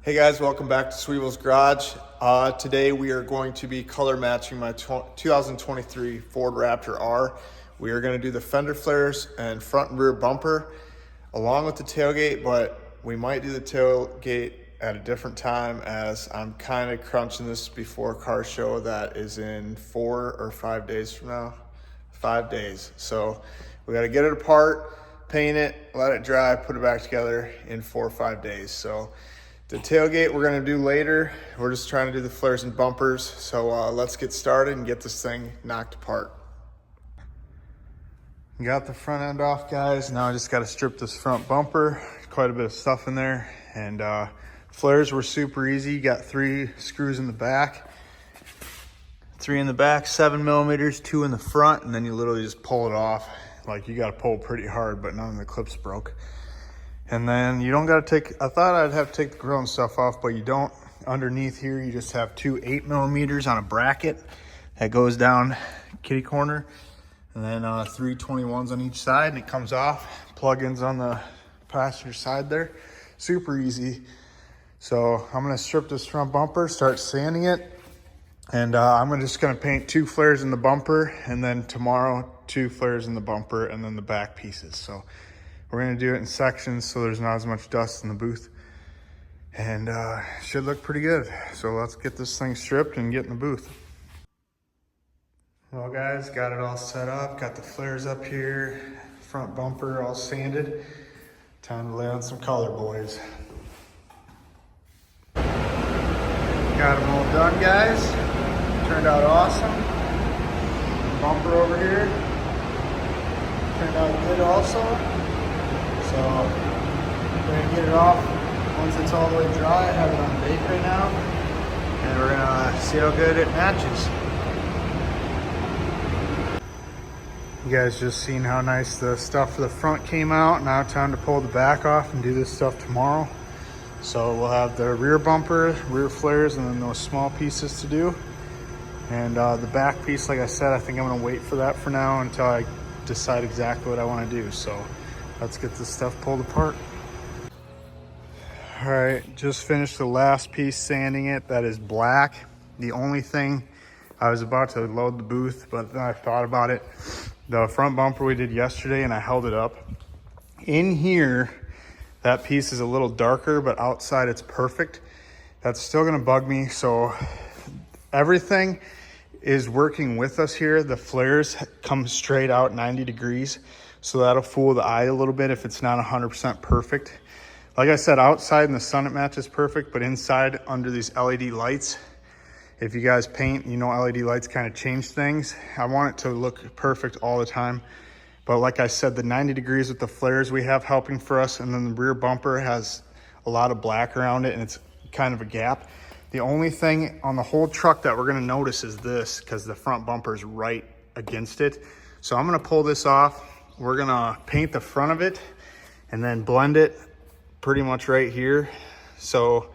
Hey guys, welcome back to Sweevel's Garage. Today we are going to be color matching my 2023 Ford Raptor R. We are going to do the fender flares and front and rear bumper along with the tailgate, but we might do the tailgate at a different time as I'm kind of crunching this before a car show that is in 4 or 5 days from now. 5 days. So we got to get it apart, paint it, let it dry, put it back together in 4 or 5 days. So the tailgate we're gonna do later. We're just trying to do the flares and bumpers. So let's get started and get this thing knocked apart. Got the front end off, guys. Now I just gotta strip this front bumper. Quite a bit of stuff in there. And flares were super easy. Got 3 screws in the back. 3 in the back, 7 millimeters, 2 in the front, and then you literally just pull it off. Like you gotta pull pretty hard, but none of the clips broke. And then you don't gotta take, I thought I'd have to take the grill and stuff off, but you don't. Underneath here, you just have 2 8 millimeters on a bracket that goes down kitty corner. And then 3 21s on each side, and it comes off. Plug-ins on the passenger side there. Super easy. So I'm gonna strip this front bumper, start sanding it. And I'm just gonna paint 2 flares in the bumper, and then tomorrow 2 flares in the bumper, and then the back pieces. So we're gonna do it in sections so there's not as much dust in the booth. And should look pretty good. So let's get this thing stripped and get in the booth. Well guys, got it all set up. Got the flares up here. Front bumper all sanded. Time to lay on some color, boys. Got them all done, guys. Turned out awesome. Bumper over here. Turned out good also. So we're gonna get it off once it's all the way dry. I have it on bake right now, and we're gonna see how good it matches. You guys just seen how nice the stuff for the front came out. Now time to pull the back off and do this stuff tomorrow. So we'll have the rear bumper, rear flares, and then those small pieces to do. And the back piece, like I said, I think I'm gonna wait for that for now until I decide exactly what I wanna do. So let's get this stuff pulled apart. All right, just finished the last piece sanding it. That is black. The only thing, I was about to load the booth, but then I thought about it. The front bumper we did yesterday and I held it up. In here, that piece is a little darker, but outside it's perfect. That's still gonna bug me. So everything is working with us here. The flares come straight out 90 degrees. So that'll fool the eye a little bit if it's not 100% perfect. Like I said, outside in the sun it matches perfect, but inside under these LED lights, if you guys paint, you know LED lights kind of change things. I want it to look perfect all the time. But like I said, the 90 degrees with the flares we have helping for us, and then the rear bumper has a lot of black around it and it's kind of a gap. The only thing on the whole truck that we're gonna notice is this, because the front bumper is right against it. So I'm gonna pull this off. We're gonna paint the front of it and then blend it pretty much right here. So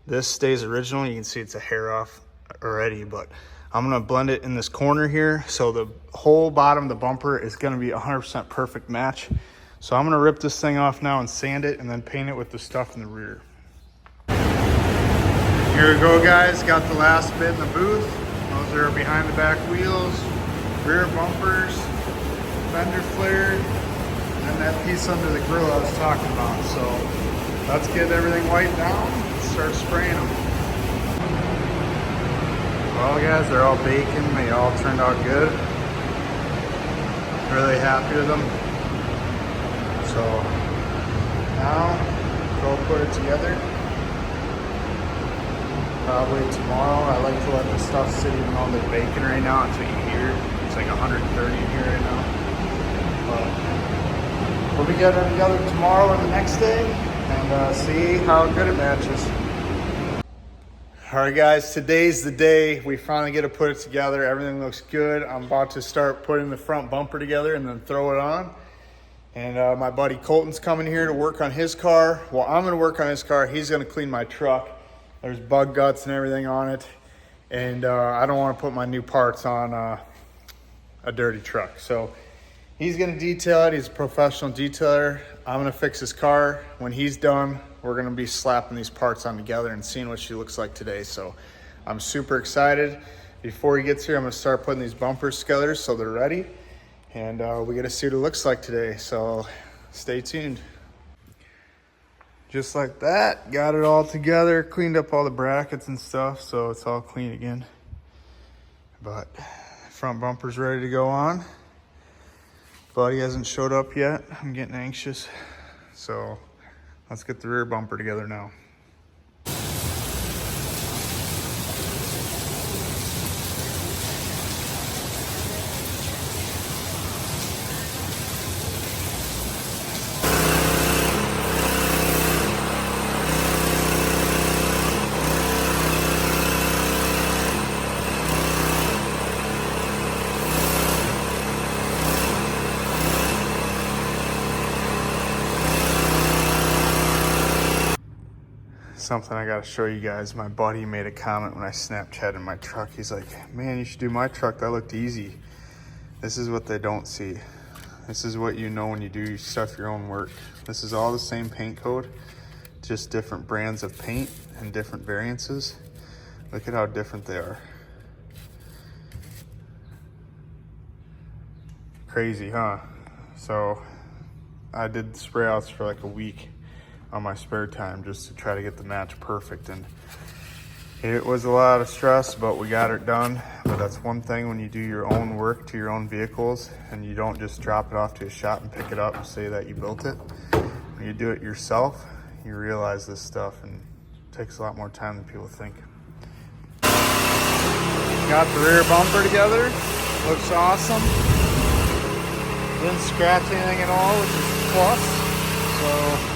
this stays original. You can see it's a hair off already, but I'm gonna blend it in this corner here. So the whole bottom of the bumper is gonna be 100% perfect match. So I'm gonna rip this thing off now and sand it and then paint it with the stuff in the rear. Here we go, guys. Got the last bit in the booth. Those are behind the back wheels, rear bumpers, fender flare, and that piece under the grill I was talking about. So let's get everything wiped down and start spraying them. Well guys, they're all baking. They all turned out good. Really happy with them. So now go put it together. Probably tomorrow. I like to let the stuff sit even though they're baking right now until you hear. It's like 130 in here right now. But we'll be getting it together tomorrow or the next day and see how good it matches. All right guys, today's the day we finally get to put it together. Everything looks good. I'm about to start putting the front bumper together and then throw it on. And my buddy Colton's coming here to work on his car. Well, I'm gonna work on his car. He's gonna clean my truck. There's bug guts and everything on it. And I don't wanna put my new parts on a dirty truck. So he's gonna detail it. He's a professional detailer. I'm gonna fix his car. When he's done, we're gonna be slapping these parts on together and seeing what she looks like today. So I'm super excited. Before he gets here, I'm gonna start putting these bumpers together so they're ready. And we gotta see what it looks like today. So stay tuned. Just like that, got it all together, cleaned up all the brackets and stuff, so it's all clean again. But front bumper's ready to go on. Buddy hasn't showed up yet. I'm getting anxious. So let's get the rear bumper together now. Something I gotta show you guys. My buddy made a comment when I Snapchatted my truck. He's like, man, you should do my truck. That looked easy. This is what they don't see. This is what you know when you do stuff your own work. This is all the same paint code, just different brands of paint and different variances. Look at how different they are. Crazy, huh? So I did spray outs for like a week on my spare time just to try to get the match perfect, and it was a lot of stress, but we got it done. But that's one thing when you do your own work to your own vehicles and you don't just drop it off to a shop and pick it up and say that you built it. When you do it yourself, you realize this stuff, and it takes a lot more time than people think. Got the rear bumper together, looks awesome. Didn't scratch anything at all, which is a plus. So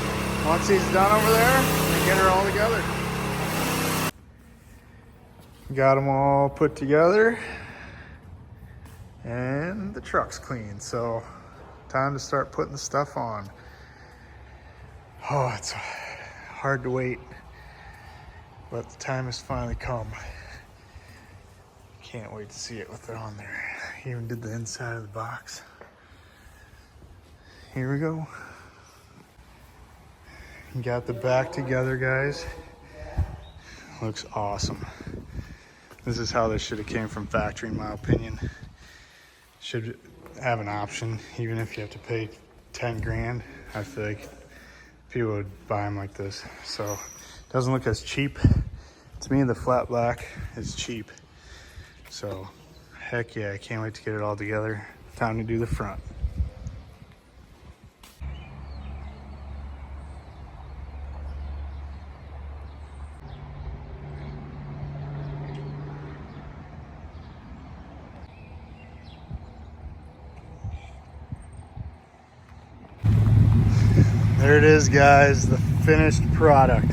once he's done over there, we get her all together. Got them all put together, and the truck's clean. So time to start putting the stuff on. Oh, it's hard to wait, but the time has finally come. Can't wait to see it with it on there. Even did the inside of the box. Here we go. Got the back together, guys. Looks awesome. This is how this should have came from factory, in my opinion. Should have an option, even if you have to pay 10 grand. I feel like people would buy them like this. So it doesn't look as cheap. To me, the flat black is cheap. So heck yeah, I can't wait to get it all together. Time to do the front. There it is, guys, the finished product.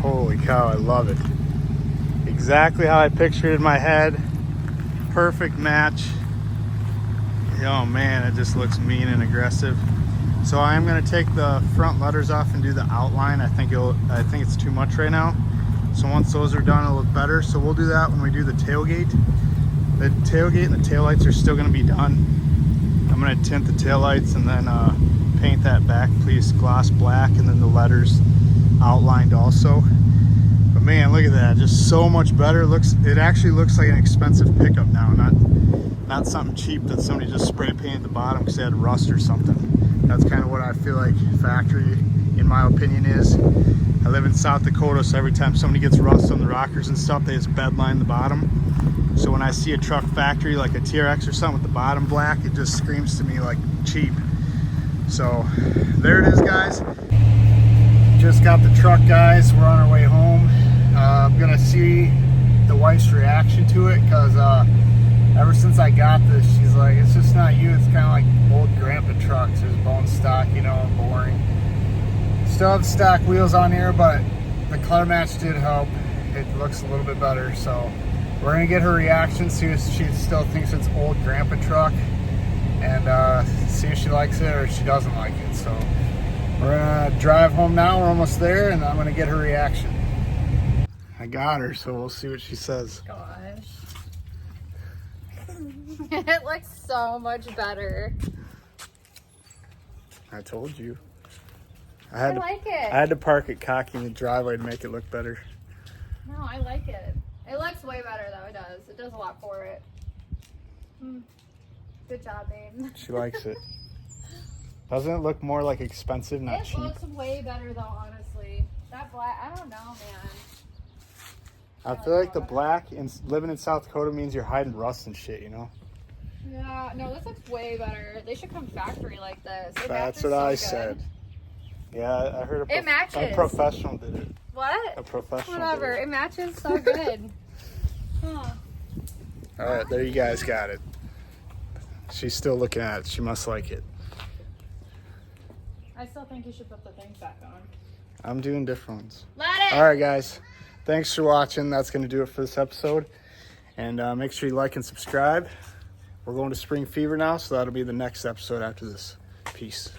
Holy cow, I love it. Exactly how I pictured it in my head. Perfect match. Oh man, it just looks mean and aggressive. So I am gonna take the front letters off and do the outline. I think it's too much right now. So once those are done, it'll look better. So we'll do that when we do the tailgate. The tailgate and the taillights are still gonna be done. I'm gonna tint the taillights and then paint that back piece gloss black, and then the letters outlined also. But man, look at that, just so much better. It actually looks like an expensive pickup now, not something cheap that somebody just spray painted the bottom because they had rust or something. That's kind of what I feel like factory, in my opinion, is. I live in South Dakota, so every time somebody gets rust on the rockers and stuff, they just bed line the bottom. So when I see a truck factory like a TRX or something with the bottom black, it just screams to me like cheap. So there it is, guys. Just got the truck, guys. We're on our way home. I'm gonna see the wife's reaction to it, because ever since I got this, she's like, it's just not you. It's kind of like old grandpa trucks. There's bone stock, you know, boring. Still have stock wheels on here, but the color match did help. It looks a little bit better. So we're gonna get her reaction, see if she still thinks it's old grandpa truck, and see if she likes it or if she doesn't like it. So we're gonna drive home now. We're almost there, and I'm gonna get her reaction. I got her, so we'll see what she says. Gosh. It looks so much better. I told you. I like it. I had to park it cocky in the driveway to make it look better. No, I like it. It looks way better though. It does. It does a lot for it. Good job, babe. She likes it. Doesn't it look more like expensive, not cheap? It looks way better though, honestly. That black, I don't know, man. I feel like the black and living in South Dakota means you're hiding rust and shit, you know? Yeah, no, this looks way better. They should come factory like this. That's what I said. Yeah, I heard it matches. A professional did it. What? A professional Whatever. did it. It matches so good. Huh. All right, there you guys got it. She's still looking at it. She must like it. I still think you should put the things back on. I'm doing different ones. Let it! All right, guys. Thanks for watching. That's going to do it for this episode. And make sure you like and subscribe. We're going to spring fever now, so that'll be the next episode after this. Peace.